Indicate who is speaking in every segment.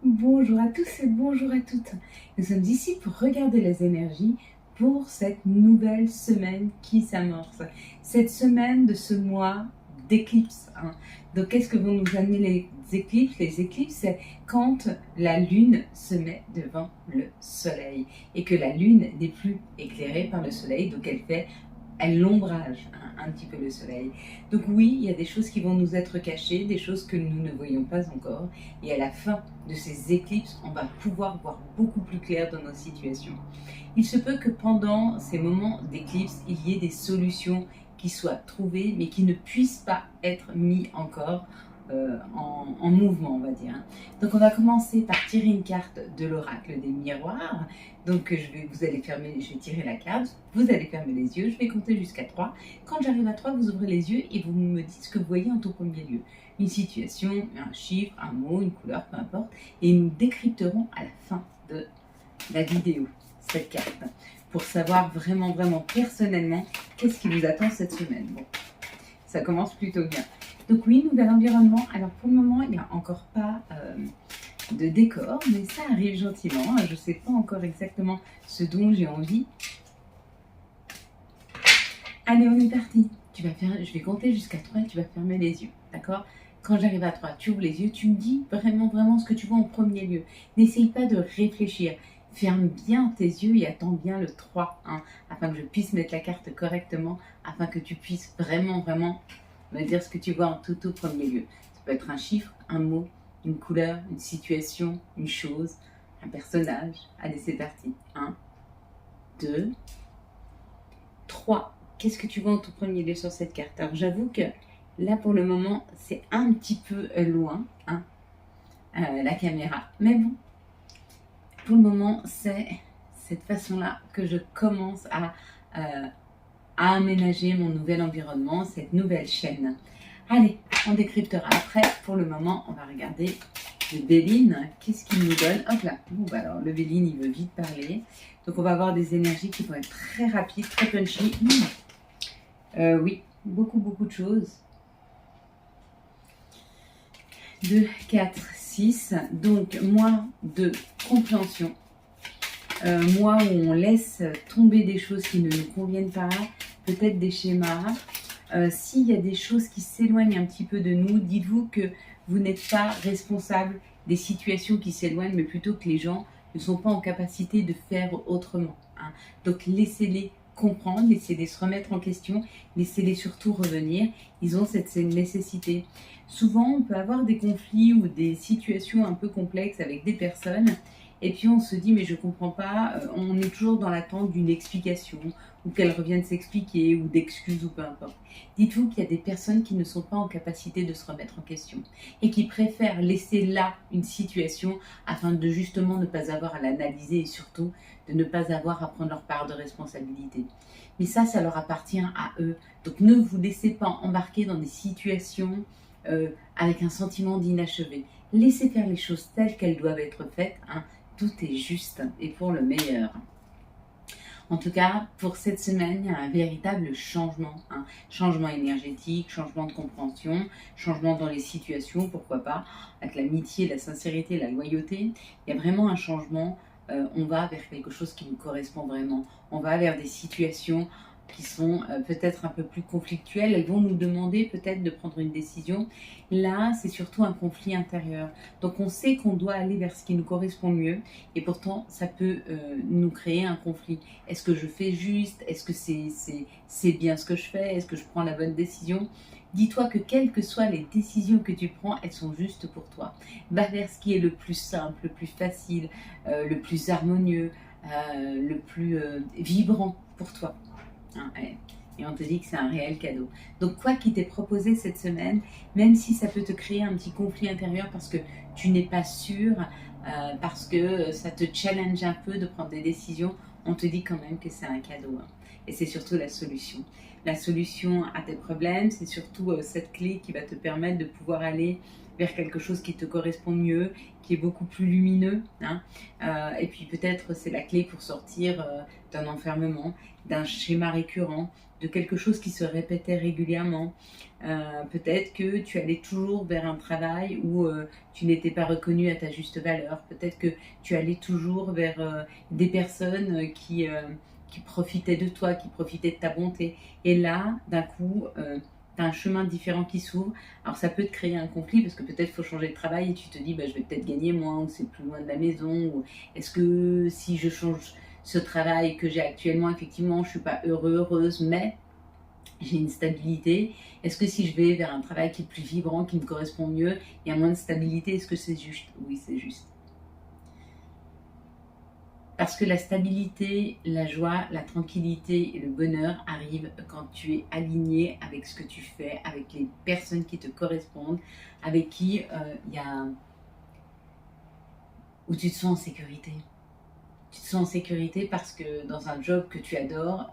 Speaker 1: Bonjour à tous et bonjour à toutes. Nous sommes ici pour regarder les énergies pour cette nouvelle semaine qui s'amorce. Cette semaine de ce mois d'éclipse. Donc qu'est-ce que vont nous amener les éclipses? Les éclipses, c'est quand la lune se met devant le soleil et que la lune n'est plus éclairée par le soleil, donc elle l'ombrage un petit peu le soleil. Donc oui, il y a des choses qui vont nous être cachées, des choses que nous ne voyons pas encore. Et à la fin de ces éclipses, on va pouvoir voir beaucoup plus clair dans nos situations. Il se peut que pendant ces moments d'éclipse, il y ait des solutions qui soient trouvées, mais qui ne puissent pas être mis encore en mouvement, on va dire. Donc on va commencer par tirer une carte de l'oracle des miroirs. Donc je vais tirer la carte, vous allez fermer les yeux, je vais compter jusqu'à 3. Quand j'arrive à 3, vous ouvrez les yeux et vous me dites ce que vous voyez en tout premier lieu. Une situation, un chiffre, un mot, une couleur, peu importe. Et nous décrypterons à la fin de la vidéo cette carte pour savoir vraiment personnellement qu'est-ce qui vous attend cette semaine. Bon, ça commence plutôt bien. Donc oui, nouvel environnement. Alors pour le moment, il n'y a encore pas de décor, mais ça arrive gentiment. Je ne sais pas encore exactement ce dont j'ai envie. Allez, on est parti. Je vais compter jusqu'à 3 et tu vas fermer les yeux, d'accord? Quand j'arrive à 3, tu ouvres les yeux, tu me dis vraiment ce que tu vois en premier lieu. N'essaye pas de réfléchir. Ferme bien tes yeux et attends bien le 3, afin que je puisse mettre la carte correctement, afin que tu puisses vraiment me dire ce que tu vois en tout premier lieu. Ça peut être un chiffre, un mot, une couleur, une situation, une chose, un personnage. Allez, c'est parti. 1, 2, 3. Qu'est-ce que tu vois en tout premier lieu sur cette carte? Alors j'avoue que là pour le moment c'est un petit peu loin, la caméra. Mais bon, pour le moment c'est cette façon-là que je commence à aménager mon nouvel environnement, cette nouvelle chaîne. Allez, on décryptera après. Pour le moment, on va regarder le Béline. Qu'est-ce qu'il nous donne? Hop là. Bon, bah alors, le Béline, il veut vite parler. Donc, on va avoir des énergies qui vont être très rapides, très punchy. Oui, beaucoup de choses. 2, 4, 6. Donc, mois de compréhension. Mois où on laisse tomber des choses qui ne nous conviennent pas, peut-être des schémas. S'il y a des choses qui s'éloignent un petit peu de nous, dites-vous que vous n'êtes pas responsable des situations qui s'éloignent, mais plutôt que les gens ne sont pas en capacité de faire autrement. Donc laissez-les comprendre, laissez-les se remettre en question, laissez-les surtout revenir. Ils ont cette nécessité. Souvent, on peut avoir des conflits ou des situations un peu complexes avec des personnes. Et puis on se dit, mais je ne comprends pas, on est toujours dans l'attente d'une explication, ou qu'elle revienne s'expliquer, ou d'excuses, ou peu importe. Dites-vous qu'il y a des personnes qui ne sont pas en capacité de se remettre en question, et qui préfèrent laisser là une situation, afin de justement ne pas avoir à l'analyser, et surtout de ne pas avoir à prendre leur part de responsabilité. Mais ça leur appartient à eux. Donc ne vous laissez pas embarquer dans des situations avec un sentiment d'inachevé. Laissez faire les choses telles qu'elles doivent être faites, tout est juste et pour le meilleur. En tout cas, pour cette semaine, il y a un véritable changement. Changement énergétique, changement de compréhension, changement dans les situations, pourquoi pas, avec l'amitié, la sincérité, la loyauté. Il y a vraiment un changement. On va vers quelque chose qui nous correspond vraiment. On va vers des situations qui sont peut-être un peu plus conflictuelles. Elles vont nous demander peut-être de prendre une décision. Là, c'est surtout un conflit intérieur. Donc, on sait qu'on doit aller vers ce qui nous correspond mieux. Et pourtant, ça peut nous créer un conflit. Est-ce que je fais juste? Est-ce que c'est bien ce que je fais? Est-ce que je prends la bonne décision? Dis-toi que quelles que soient les décisions que tu prends, elles sont justes pour toi. Va vers ce qui est le plus simple, le plus facile, le plus harmonieux, le plus vibrant pour toi. Et on te dit que c'est un réel cadeau. Donc quoi qu'il t'ait proposé cette semaine, même si ça peut te créer un petit conflit intérieur parce que tu n'es pas sûr, parce que ça te challenge un peu de prendre des décisions, on te dit quand même que c'est un cadeau. Et c'est surtout la solution. La solution à tes problèmes, c'est surtout cette clé qui va te permettre de pouvoir aller vers quelque chose qui te correspond mieux, qui est beaucoup plus lumineux. Hein. Et puis peut-être c'est la clé pour sortir d'un enfermement, d'un schéma récurrent, de quelque chose qui se répétait régulièrement. Peut-être que tu allais toujours vers un travail où tu n'étais pas reconnu à ta juste valeur. Peut-être que tu allais toujours vers des personnes qui profitaient de toi, qui profitaient de ta bonté. Et là, d'un coup, tu as un chemin différent qui s'ouvre. Alors ça peut te créer un conflit parce que peut-être faut changer de travail et tu te dis bah, je vais peut-être gagner moins ou c'est plus loin de la maison. Ou est-ce que si je change ce travail que j'ai actuellement, effectivement, je ne suis pas heureuse, mais j'ai une stabilité. Est-ce que si je vais vers un travail qui est plus vibrant, qui me correspond mieux, il y a moins de stabilité, est-ce que c'est juste? Oui, c'est juste. Parce que la stabilité, la joie, la tranquillité et le bonheur arrivent quand tu es aligné avec ce que tu fais, avec les personnes qui te correspondent, avec qui où tu te sens en sécurité. Tu te sens en sécurité parce que dans un job que tu adores,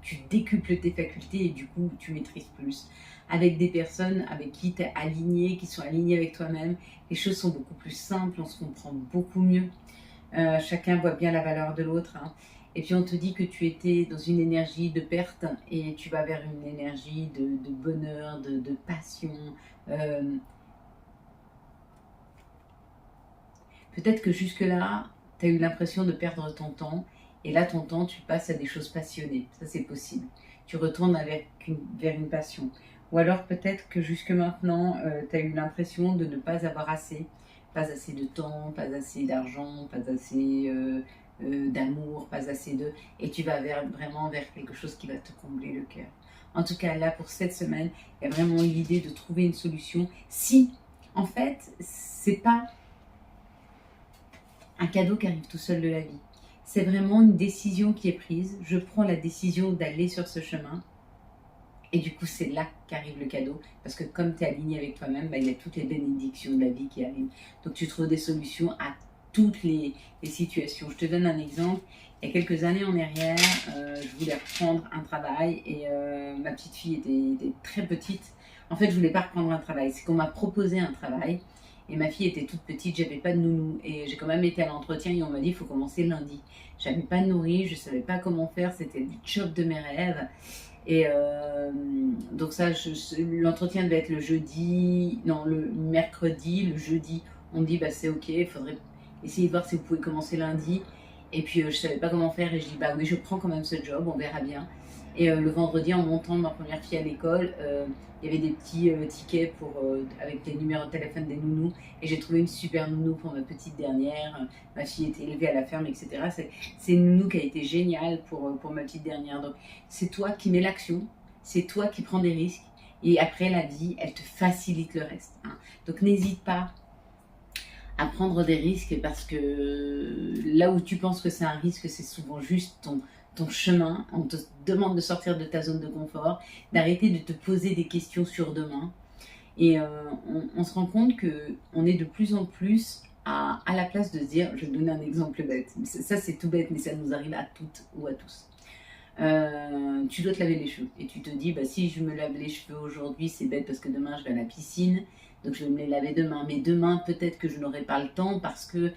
Speaker 1: tu décuples tes facultés et du coup, tu maîtrises plus. Avec des personnes avec qui tu es aligné, qui sont alignées avec toi-même, les choses sont beaucoup plus simples, on se comprend beaucoup mieux. Chacun voit bien la valeur de l'autre. Hein. Et puis on te dit que tu étais dans une énergie de perte et tu vas vers une énergie de bonheur, de passion. Peut-être que jusque-là, tu as eu l'impression de perdre ton temps et là, ton temps, tu passes à des choses passionnées. Ça, c'est possible. Tu retournes vers une passion. Ou alors peut-être que jusque maintenant, tu as eu l'impression de ne pas avoir assez. Pas assez de temps, pas assez d'argent, pas assez d'amour, pas assez de... Et tu vas vraiment vers quelque chose qui va te combler le cœur. En tout cas, là, pour cette semaine, il y a vraiment l'idée de trouver une solution. Si, en fait, c'est pas un cadeau qui arrive tout seul de la vie. C'est vraiment une décision qui est prise. Je prends la décision d'aller sur ce chemin. Et du coup, c'est là qu'arrive le cadeau. Parce que comme tu es aligné avec toi-même, bah, il y a toutes les bénédictions de la vie qui arrivent. Donc tu trouves des solutions à toutes les situations. Je te donne un exemple. Il y a quelques années en arrière, je voulais reprendre un travail et ma petite fille était très petite. En fait, je voulais pas reprendre un travail. C'est qu'on m'a proposé un travail. Et ma fille était toute petite, j'avais pas de nounou. Et j'ai quand même été à l'entretien et on m'a dit il faut commencer lundi. J'avais pas nourri, je savais pas comment faire, c'était le job de mes rêves. Et donc ça, l'entretien devait être le jeudi, non, le mercredi, le jeudi. On me dit bah c'est ok, il faudrait essayer de voir si vous pouvez commencer lundi. Et puis je savais pas comment faire et je dis bah oui, je prends quand même ce job, on verra bien. Et le vendredi, en montant ma première fille à l'école, il y avait des petits tickets avec les numéros de téléphone des nounous. Et j'ai trouvé une super nounou pour ma petite dernière. Ma fille était élevée à la ferme, etc. C'est une nounou qui a été géniale pour ma petite dernière. Donc c'est toi qui mets l'action, c'est toi qui prends des risques. Et après, la vie, elle te facilite le reste. Hein. Donc n'hésite pas à prendre des risques parce que là où tu penses que c'est un risque, c'est souvent juste ton chemin. On te demande de sortir de ta zone de confort, d'arrêter de te poser des questions sur demain. Et on se rend compte qu'on est de plus en plus à la place de se dire, je vais donner un exemple bête, ça c'est tout bête, mais ça nous arrive à toutes ou à tous. Tu dois te laver les cheveux et tu te dis bah, si je me lave les cheveux aujourd'hui c'est bête parce que demain je vais à la piscine donc je vais me les laver demain, mais demain peut-être que je n'aurai pas le temps parce que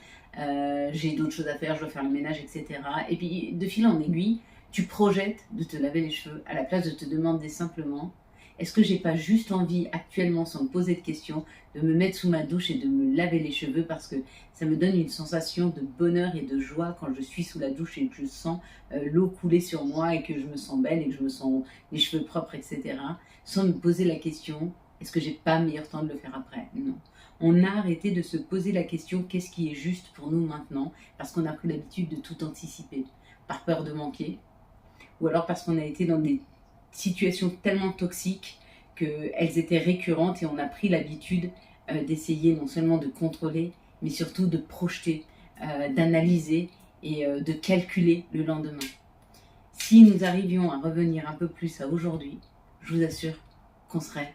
Speaker 1: j'ai d'autres choses à faire, je dois faire le ménage, etc. Et puis de fil en aiguille tu projettes de te laver les cheveux à la place de te demander simplement est-ce que j'ai pas juste envie actuellement sans me poser de questions de me mettre sous ma douche et de me laver les cheveux parce que ça me donne une sensation de bonheur et de joie quand je suis sous la douche et que je sens l'eau couler sur moi et que je me sens belle et que je me sens les cheveux propres, etc. Sans me poser la question, est-ce que j'ai pas meilleur temps de le faire après? Non. On a arrêté de se poser la question qu'est-ce qui est juste pour nous maintenant parce qu'on a pris l'habitude de tout anticiper par peur de manquer ou alors parce qu'on a été dans des situations tellement toxiques qu'elles étaient récurrentes et on a pris l'habitude d'essayer non seulement de contrôler mais surtout de projeter, d'analyser et de calculer le lendemain. Si nous arrivions à revenir un peu plus à aujourd'hui, je vous assure qu'on serait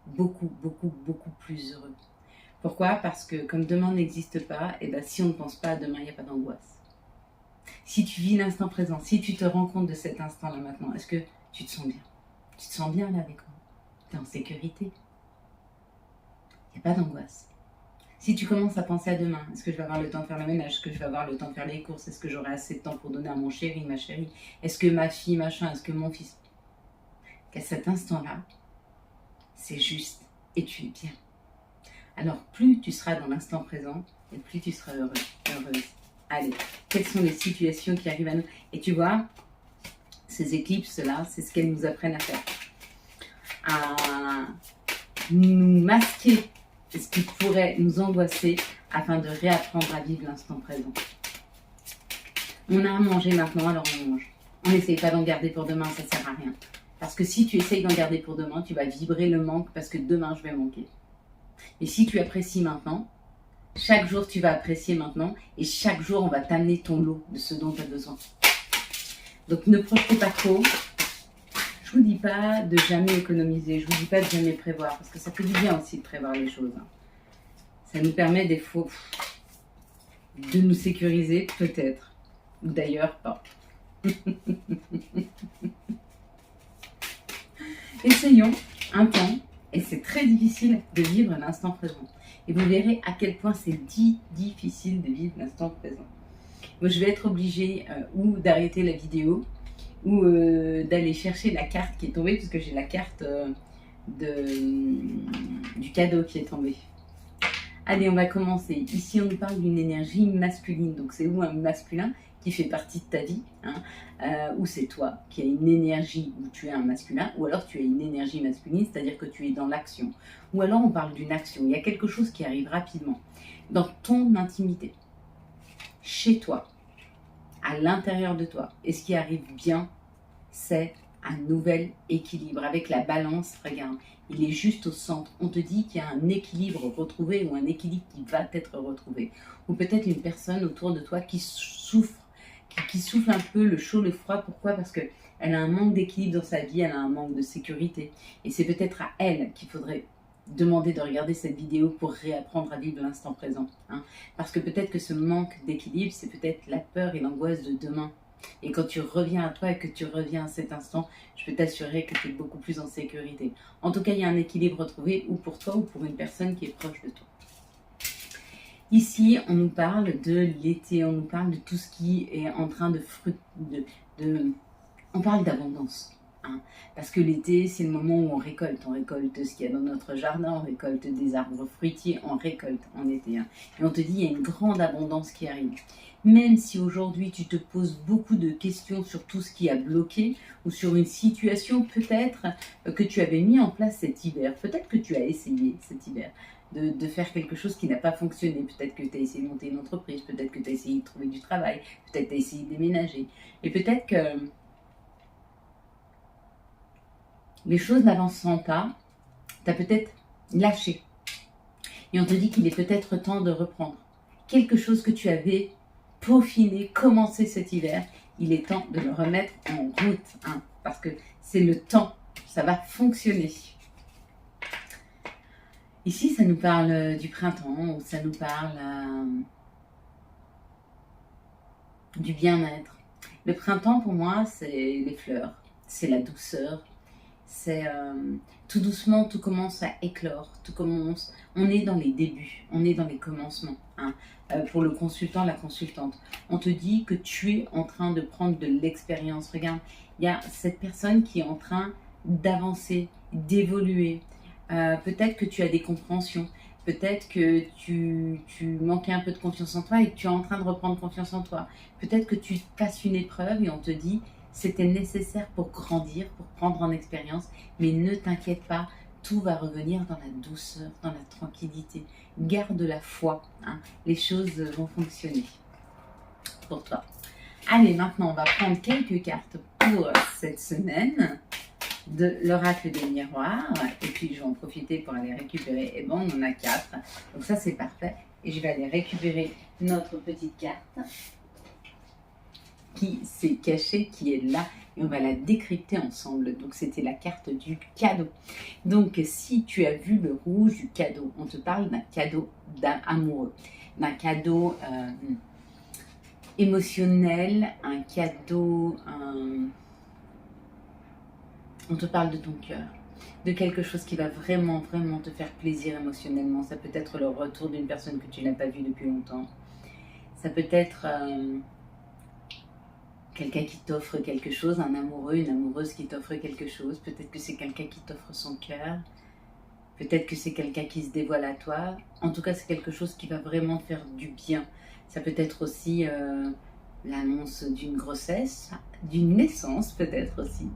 Speaker 1: beaucoup, beaucoup, beaucoup plus heureux. Pourquoi? Parce que comme demain n'existe pas, et ben si on ne pense pas à demain, il n'y a pas d'angoisse. Si tu vis l'instant présent, si tu te rends compte de cet instant-là maintenant, est-ce que tu te sens bien? Tu te sens bien là avec moi? Tu es en sécurité? il n'y a pas d'angoisse. Si tu commences à penser à demain, est-ce que je vais avoir le temps de faire le ménage? Est-ce que je vais avoir le temps de faire les courses? Est-ce que j'aurai assez de temps pour donner à mon chéri, ma chérie? Est-ce que ma fille, machin? Est-ce que mon fils? Qu'à cet instant-là, c'est juste et tu es bien. Alors, plus tu seras dans l'instant présent et plus tu seras heureux, heureuse. Allez, quelles sont les situations qui arrivent à nous? Et tu vois, ces éclipses-là, c'est ce qu'elles nous apprennent à faire. À nous masquer ce qui pourrait nous angoisser afin de réapprendre à vivre l'instant présent. On a à manger maintenant, alors on mange. On n'essaye pas d'en garder pour demain, ça ne sert à rien. Parce que si tu essayes d'en garder pour demain, tu vas vibrer le manque parce que demain je vais manquer. Et si tu apprécies maintenant, chaque jour tu vas apprécier maintenant et chaque jour on va t'amener ton lot de ce dont tu as besoin. Donc ne projetez pas trop. Je vous dis pas de jamais économiser, je vous dis pas de jamais prévoir, parce que ça fait du bien aussi de prévoir les choses. Ça nous permet des fois de nous sécuriser, peut-être, ou d'ailleurs pas. Essayons un temps, et c'est très difficile de vivre l'instant présent. Et vous verrez à quel point c'est difficile de vivre l'instant présent. Moi, je vais être obligée ou d'arrêter la vidéo, ou d'aller chercher la carte qui est tombée, puisque j'ai la carte du cadeau qui est tombée. Allez, on va commencer. Ici, on nous parle d'une énergie masculine. Donc, c'est ou un masculin qui fait partie de ta vie, ou c'est toi qui as une énergie où tu es un masculin, ou alors tu as une énergie masculine, c'est-à-dire que tu es dans l'action. Ou alors, on parle d'une action. Il y a quelque chose qui arrive rapidement dans ton intimité, chez toi, à l'intérieur de toi. Et ce qui arrive bien, c'est un nouvel équilibre. Avec la balance, regarde, il est juste au centre. On te dit qu'il y a un équilibre retrouvé ou un équilibre qui va être retrouvé. Ou peut-être une personne autour de toi qui souffre, qui souffle un peu le chaud, le froid. Pourquoi? Parce qu'elle a un manque d'équilibre dans sa vie, elle a un manque de sécurité. Et c'est peut-être à elle qu'il faudrait demander de regarder cette vidéo pour réapprendre à vivre l'instant présent. Parce que peut-être que ce manque d'équilibre, c'est peut-être la peur et l'angoisse de demain. Et quand tu reviens à toi et que tu reviens à cet instant, je peux t'assurer que tu es beaucoup plus en sécurité. En tout cas, il y a un équilibre retrouvé, ou pour toi ou pour une personne qui est proche de toi. Ici, on nous parle de l'été, on nous parle de tout ce qui est en train de on parle d'abondance. Parce que l'été, c'est le moment où on récolte ce qu'il y a dans notre jardin, on récolte des arbres fruitiers, on récolte en été. Et on te dit, il y a une grande abondance qui arrive. Même si aujourd'hui, tu te poses beaucoup de questions sur tout ce qui a bloqué, ou sur une situation peut-être que tu avais mis en place cet hiver, peut-être que tu as essayé cet hiver de faire quelque chose qui n'a pas fonctionné, peut-être que tu as essayé de monter une entreprise, peut-être que tu as essayé de trouver du travail, peut-être que tu as essayé de déménager, et peut-être que les choses n'avançant pas, tu as peut-être lâché. Et on te dit qu'il est peut-être temps de reprendre. Quelque chose que tu avais peaufiné, commencé cet hiver, il est temps de le remettre en route. Parce que c'est le temps, ça va fonctionner. Ici, ça nous parle du printemps, ou ça nous parle du bien-être. Le printemps, pour moi, c'est les fleurs, c'est la douceur. C'est tout doucement, tout commence à éclore, tout commence, on est dans les débuts, on est dans les commencements. Pour le consultant, la consultante, on te dit que tu es en train de prendre de l'expérience. Regarde, il y a cette personne qui est en train d'avancer, d'évoluer. Peut-être que tu as des compréhensions, peut-être que tu manquais un peu de confiance en toi et que tu es en train de reprendre confiance en toi. Peut-être que tu passes une épreuve et on te dit c'était nécessaire pour grandir, pour prendre en expérience, mais ne t'inquiète pas, tout va revenir dans la douceur, dans la tranquillité. Garde la foi, les choses vont fonctionner pour toi. Allez, maintenant on va prendre quelques cartes pour cette semaine de l'oracle des miroirs, et puis je vais en profiter pour aller récupérer, et bon on en a 4, donc ça c'est parfait, et je vais aller récupérer notre petite carte qui s'est cachée, qui est là, et on va la décrypter ensemble. Donc c'était la carte du cadeau. Donc si tu as vu le rouge du cadeau, on te parle d'un cadeau amoureux, d'un cadeau émotionnel, un cadeau, on te parle de ton cœur. de quelque chose qui va vraiment, vraiment te faire plaisir émotionnellement. Ça peut être le retour d'une personne que tu n'as pas vue depuis longtemps. Ça peut être quelqu'un qui t'offre quelque chose, un amoureux, une amoureuse qui t'offre quelque chose. Peut-être que c'est quelqu'un qui t'offre son cœur. Peut-être que c'est quelqu'un qui se dévoile à toi. En tout cas, c'est quelque chose qui va vraiment te faire du bien. Ça peut être aussi l'annonce d'une grossesse, d'une naissance peut-être aussi.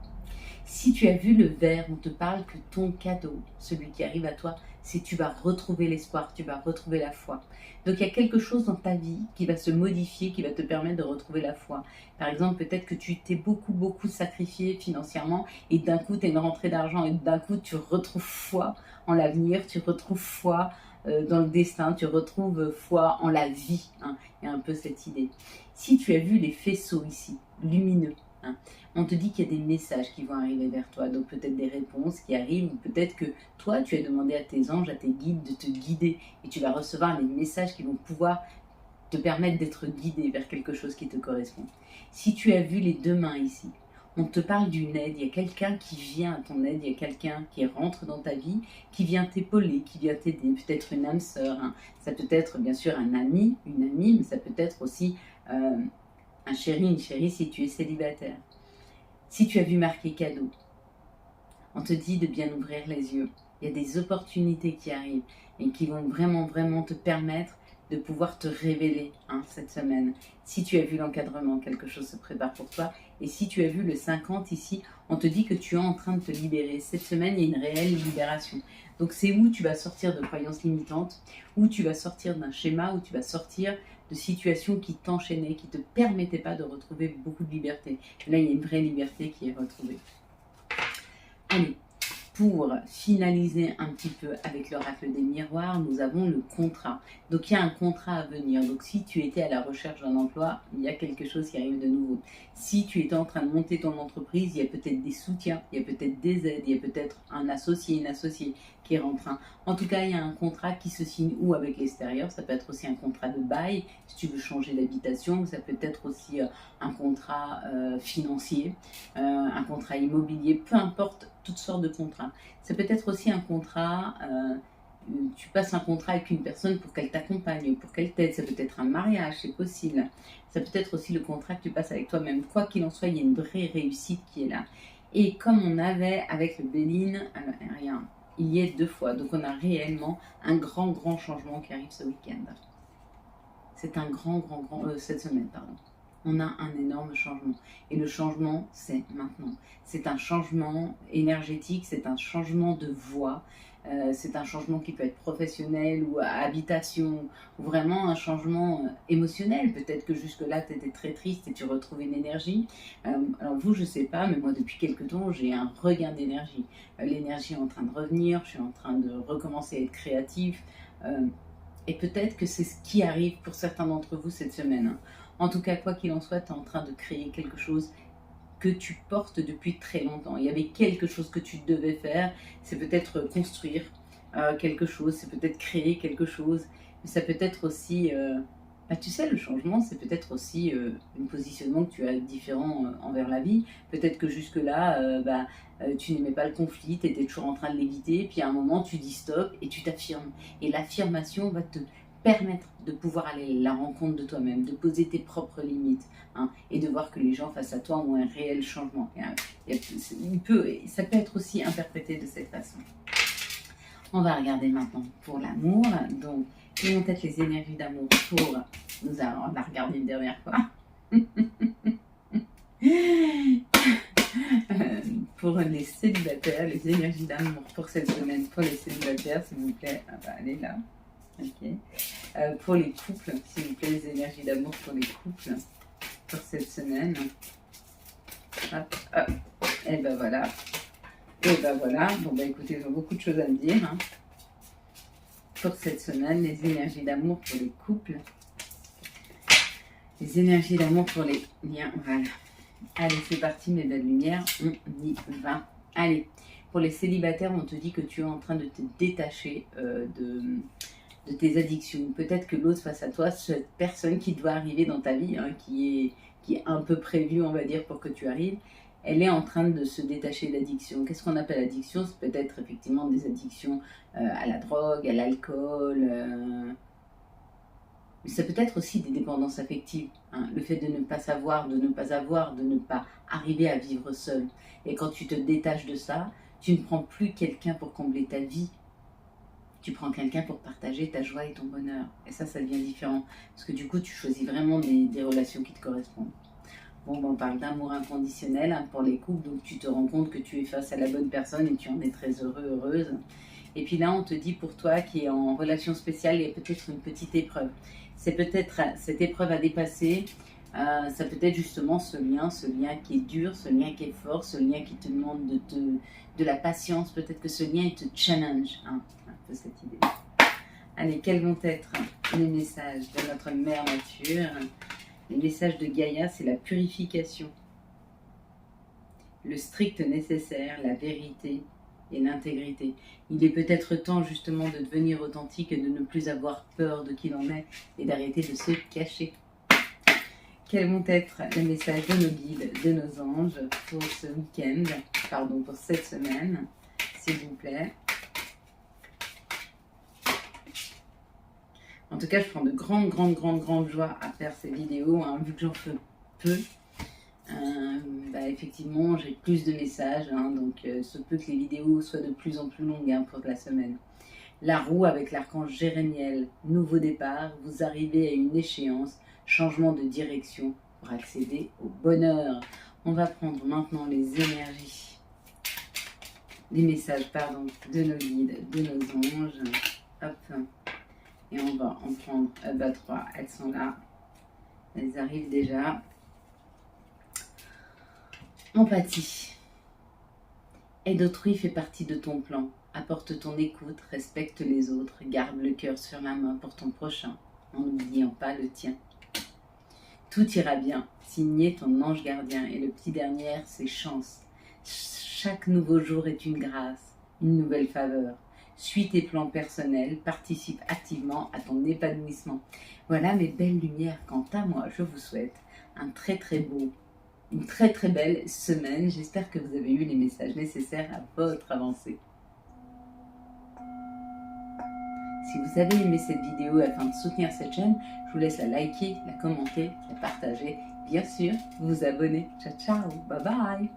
Speaker 1: Si tu as vu le verre, on te parle que ton cadeau, celui qui arrive à toi, c'est tu vas retrouver l'espoir, tu vas retrouver la foi. Donc il y a quelque chose dans ta vie qui va se modifier, qui va te permettre de retrouver la foi. Par exemple, peut-être que tu t'es beaucoup sacrifié financièrement et d'un coup tu as une rentrée d'argent et d'un coup tu retrouves foi en l'avenir, tu retrouves foi dans le destin, tu retrouves foi en la vie. Hein. Il y a un peu cette idée. Si tu as vu les faisceaux ici, lumineux, hein, on te dit qu'il y a des messages qui vont arriver vers toi, donc peut-être des réponses qui arrivent, ou peut-être que toi, tu as demandé à tes anges, à tes guides de te guider, et tu vas recevoir les messages qui vont pouvoir te permettre d'être guidé vers quelque chose qui te correspond. Si tu as vu les deux mains ici, on te parle d'une aide, il y a quelqu'un qui vient à ton aide, il y a quelqu'un qui rentre dans ta vie, qui vient t'épauler, qui vient t'aider, peut-être une âme sœur, hein. Ça peut être bien sûr un ami, une amie, mais ça peut être aussi un chéri, une chérie si tu es célibataire. Si tu as vu marqué cadeau, on te dit de bien ouvrir les yeux. Il y a des opportunités qui arrivent et qui vont vraiment te permettre de pouvoir te révéler cette semaine. Si tu as vu l'encadrement, quelque chose se prépare pour toi. Et si tu as vu le 50 ici, on te dit que tu es en train de te libérer. Cette semaine, il y a une réelle libération. Donc c'est où tu vas sortir de croyances limitantes, où tu vas sortir d'un schéma, où tu vas sortir de situations qui t'enchaînaient, qui ne te permettaient pas de retrouver beaucoup de liberté. Et là, il y a une vraie liberté qui est retrouvée. Allez, pour finaliser un petit peu avec l'oracle des miroirs, nous avons le contrat. Donc il y a un contrat à venir. Donc si tu étais à la recherche d'un emploi, il y a quelque chose qui arrive de nouveau. Si tu étais en train de monter ton entreprise, il y a peut-être des soutiens, il y a peut-être des aides, il y a peut-être un associé, une associée qui rentre. En tout cas, il y a un contrat qui se signe ou avec l'extérieur, ça peut être aussi un contrat de bail, si tu veux changer d'habitation, ça peut être aussi un contrat financier, un contrat immobilier, peu importe, toutes sortes de contrats. Ça peut être aussi un contrat, tu passes un contrat avec une personne pour qu'elle t'accompagne, pour qu'elle t'aide, ça peut être un mariage, c'est possible. Ça peut être aussi le contrat que tu passes avec toi-même. Quoi qu'il en soit, il y a une vraie réussite qui est là. Et comme on avait avec le Béline, rien, il y est 2 fois. Donc on a réellement un grand changement qui arrive ce week-end. C'est un cette semaine, pardon. On a un énorme changement. Et le changement, c'est maintenant. C'est un changement énergétique, c'est un changement de voie, c'est un changement qui peut être professionnel ou à habitation, ou vraiment un changement émotionnel. Peut-être que jusque-là, tu étais très triste et tu retrouves une énergie. Alors vous, je ne sais pas, mais moi, depuis quelques temps, j'ai un regain d'énergie. L'énergie est en train de revenir, je suis en train de recommencer à être créatif. Et peut-être que c'est ce qui arrive pour certains d'entre vous cette semaine. En tout cas, quoi qu'il en soit, tu es en train de créer quelque chose que tu portes depuis très longtemps. Il y avait quelque chose que tu devais faire. C'est peut-être construire quelque chose, c'est peut-être créer quelque chose. Mais ça peut être aussi, tu sais, le changement, c'est peut-être aussi un positionnement que tu as différent envers la vie. Peut-être que jusque-là, tu n'aimais pas le conflit, tu étais toujours en train de l'éviter. Puis à un moment, tu dis stop et tu t'affirmes. Et l'affirmation va te permettre de pouvoir aller à la rencontre de toi-même, de poser tes propres limites, et de voir que les gens face à toi ont un réel changement. Ça peut être aussi interprété de cette façon. On va regarder maintenant pour l'amour. Donc, quelles vont être les énergies d'amour pour... on a regardé une dernière fois. Pour les célibataires, les énergies d'amour pour cette semaine, pour les célibataires, s'il vous plaît. Allez là. Ok. Pour les couples, s'il vous plaît, les énergies d'amour pour les couples pour cette semaine. Hop, hop. Et ben voilà. Et ben voilà. Bon ben écoutez, ils ont beaucoup de choses à me dire. Pour cette semaine, les énergies d'amour pour les couples. Les énergies d'amour pour les liens. Voilà. Allez, c'est parti, mes belles lumières. On y va. Allez. Pour les célibataires, on te dit que tu es en train de te détacher de tes addictions. Peut-être que l'autre face à toi, cette personne qui doit arriver dans ta vie, qui est un peu prévue, on va dire, pour que tu arrives, elle est en train de se détacher d'addiction. Qu'est-ce qu'on appelle addiction? C'est peut-être effectivement des addictions à la drogue, à l'alcool, mais ça peut être aussi des dépendances affectives. Hein. Le fait de ne pas savoir, de ne pas avoir, de ne pas arriver à vivre seul. Et quand tu te détaches de ça, tu ne prends plus quelqu'un pour combler ta vie. Tu prends quelqu'un pour partager ta joie et ton bonheur. Et ça devient différent. Parce que du coup, tu choisis vraiment des relations qui te correspondent. Bon, on parle d'amour inconditionnel hein, pour les couples. Donc, tu te rends compte que tu es face à la bonne personne et tu en es très heureux, heureuse. Et puis là, on te dit pour toi qui est en relation spéciale, il y a peut-être une petite épreuve. C'est peut-être cette épreuve à dépasser. Ça peut être justement ce lien qui est dur, ce lien qui est fort, ce lien qui te demande de la patience. Peut-être que ce lien, il te challenge. Hein, un peu cette idée. Allez, quels vont être les messages de notre mère nature? Les messages de Gaïa, c'est la purification, le strict nécessaire, la vérité et l'intégrité. Il est peut-être temps justement de devenir authentique et de ne plus avoir peur de qui l'on est et d'arrêter de se cacher. Quels vont être les messages de nos guides, de nos anges pour ce week-end, pardon, pour cette semaine, s'il vous plaît. En tout cas, je prends de grandes joies à faire ces vidéos, hein, vu que j'en fais peu. Effectivement, j'ai plus de messages, hein, donc se peut que les vidéos soient de plus en plus longues hein, pour la semaine. La roue avec l'archange Jérémiel, nouveau départ, vous arrivez à une échéance, changement de direction pour accéder au bonheur. On va prendre maintenant les énergies, les messages, pardon, de nos guides, de nos anges. Hop. Et on va en prendre 3. Elles sont là. Elles arrivent déjà. Empathie. Aide autrui fait partie de ton plan. Apporte ton écoute, respecte les autres, garde le cœur sur la main pour ton prochain, en n'oubliant pas le tien. Tout ira bien, signé ton ange gardien. Et le petit dernier, c'est chance. Chaque nouveau jour est une grâce, une nouvelle faveur. Suis tes plans personnels, participe activement à ton épanouissement. Voilà mes belles lumières. Quant à moi, je vous souhaite un très beau, une très belle semaine. J'espère que vous avez eu les messages nécessaires à votre avancée. Si vous avez aimé cette vidéo afin de soutenir cette chaîne, je vous laisse la liker, la commenter, la partager. Bien sûr, vous abonner. Ciao, bye bye.